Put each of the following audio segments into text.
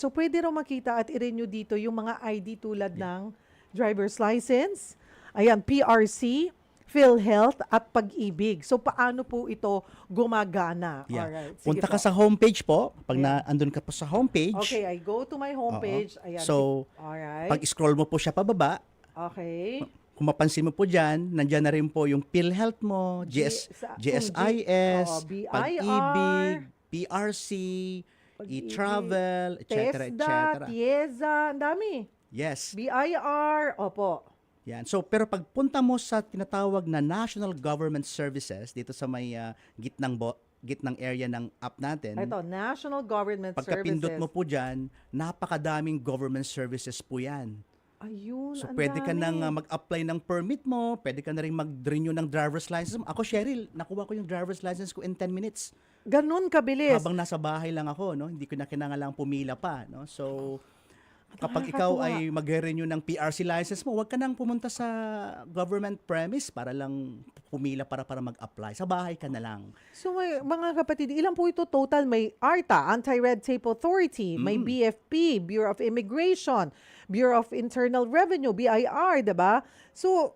So, pwede raw makita at i-renew dito yung mga ID tulad ng driver's license, ayan, PRC, PhilHealth, at Pag-ibig. So, paano po ito gumagana? Yeah. Alright, sige Punta ka po. sa homepage po. Pag Yeah. andun ka po sa homepage, Okay, I go to my homepage. Ayan. So, alright. pag-scroll mo po siya pababa, Okay. kung mapansin mo po dyan, nandyan na rin po yung PhilHealth mo, GSIS, BIR, Pag-ibig, PRC, Pag-ibig, e-travel, etc. TESDA, TIEZA, ang dami. Yes. BIR, opo. Yan. So, pero pag punta mo sa tinatawag na National Government Services, dito sa may gitnang area ng app natin, Ito, National Government pagkapindot Services. mo po dyan, napakadaming government services po yan. Ayun, So, ang pwede ka dami. nang mag-apply ng permit mo, pwede ka na rin mag-renew ng driver's license mo. Ako, Cheryl, nakuha ko yung driver's license ko in 10 minutes. Ganun kabilis. Habang nasa bahay lang ako, no? Hindi ko na kinangailangang pumila pa, no? So, kapag ikaw Nakakatuwa. ay mag-renew ng PRC license mo, huwag ka nang pumunta sa government premise para lang pumila para mag-apply. Sa bahay ka na lang. So, mga kapatid, ilan po ito total? May ARTA, Anti-Red Tape Authority, may BFP, Bureau of Immigration, Bureau of Internal Revenue, BIR, diba? So,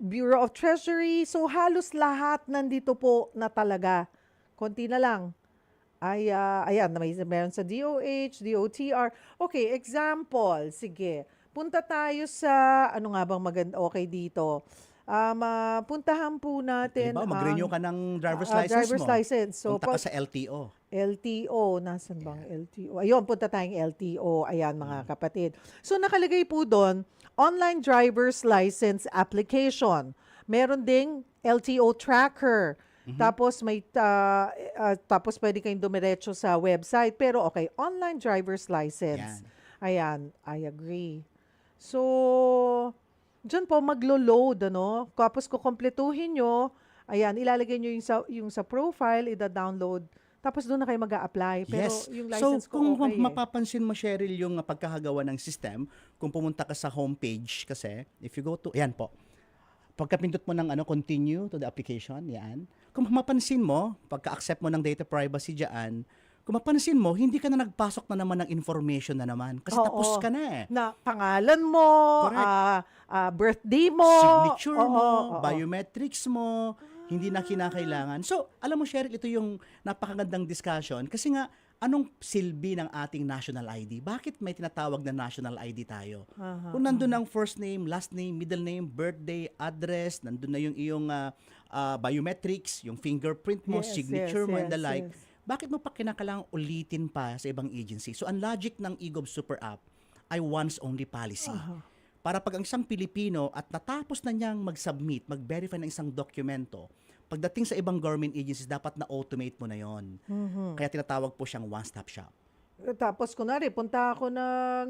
Bureau of Treasury. So, halos lahat nandito po na talaga. Konti na lang. Ayan, meron sa DOH, DOTR. Okay, example. Sige. Punta tayo sa, ano nga bang maganda, okay dito. Puntahan po natin Diba? Mag-renew ka ng driver's license driver's mo. license. So, Punta ka sa LTO. LTO. Nasaan bang LTO? Ayun, punta tayong LTO. Ayan, mga kapatid. So, nakalagay po doon, online driver's license application. Meron ding LTO tracker. Tapos tapos pwede kayong dumiretso sa website. Pero okay, online driver's license. Ayan, I agree. So, dyan po maglo-load, ano? Tapos kukumpletuhin nyo, ayan, ilalagay nyo yung sa profile, ida-download. Tapos doon na kayo mag-a-apply. Pero Yes. yung So, license kung ko okay mapapansin mo, Cheryl, yung pagkakagawa ng system, kung pumunta ka sa homepage kasi, if you go to, ayan po, pagkapindot mo ng continue to the application, yan. Kung mapapansin mo, pagka-accept mo ng data privacy dyan, kung mapansin mo, hindi ka na nagpasok na naman ng information na naman. Kasi tapos ka na eh. Na pangalan mo, birthday mo, Signature mo, biometrics mo, hindi na kinakailangan. So, alam mo, Cheryl, ito yung napakagandang discussion. Kasi nga, anong silbi ng ating national ID? Bakit may tinatawag na national ID tayo? Kung nandun ang first name, last name, middle name, birthday, address, nandun na yung iyong biometrics, yung fingerprint mo, signature mo, and the like. Bakit mo pa kinakailangang ulitin pa sa ibang agency? So, ang logic ng eGov Super App ay once-only policy. Para pag ang isang Pilipino at natapos na niyang mag-submit, mag-verify ng isang dokumento, pagdating sa ibang government agencies, dapat na-automate mo na yon. Kaya tinatawag po siyang one-stop shop. Tapos, kunwari, punta ako ng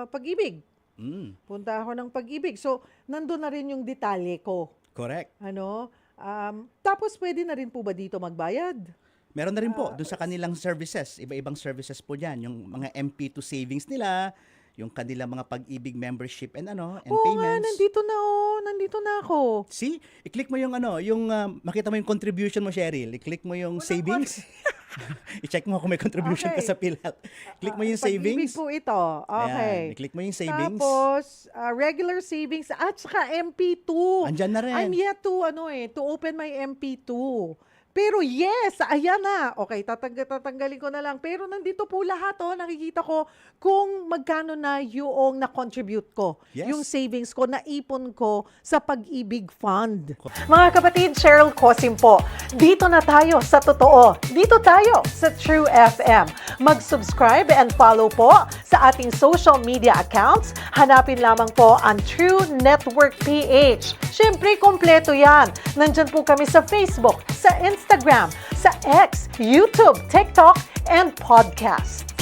Pag-ibig. Punta ako ng Pag-ibig. So, nandun na rin yung detalye ko. Correct. Tapos, pwede na rin po ba dito magbayad? Meron na rin po dun sa kanilang services. Iba-ibang services po dyan. Yung mga MP2 savings nila, yung kanilang mga Pag-ibig membership and payments. Nandito na ako. See? I-click mo yung makita mo yung contribution mo, Cheryl. I-click mo yung savings. I-check mo kung may contribution ka sa PhilHealth. Click mo yung Pag-ibig savings. po ito. Okay. Ayan. I-click mo yung savings. Tapos, regular savings at saka MP2. Andyan na rin. I'm yet to, to open my MP2. Pero yes, ayan na. Okay, tatanggalin ko na lang. Pero nandito po lahat, nakikita ko kung magkano na yung na-contribute ko. Yes. Yung savings ko, naipon ko sa Pag-ibig Fund. Mga kapatid, Cheryl Cosim po. Dito na tayo sa totoo. Dito tayo sa True FM. Mag-subscribe and follow po sa ating social media accounts. Hanapin lamang po ang True Network PH. Siyempre, kompleto yan. Nandyan po kami sa Facebook, sa Instagram, sa X, YouTube, TikTok, and podcast.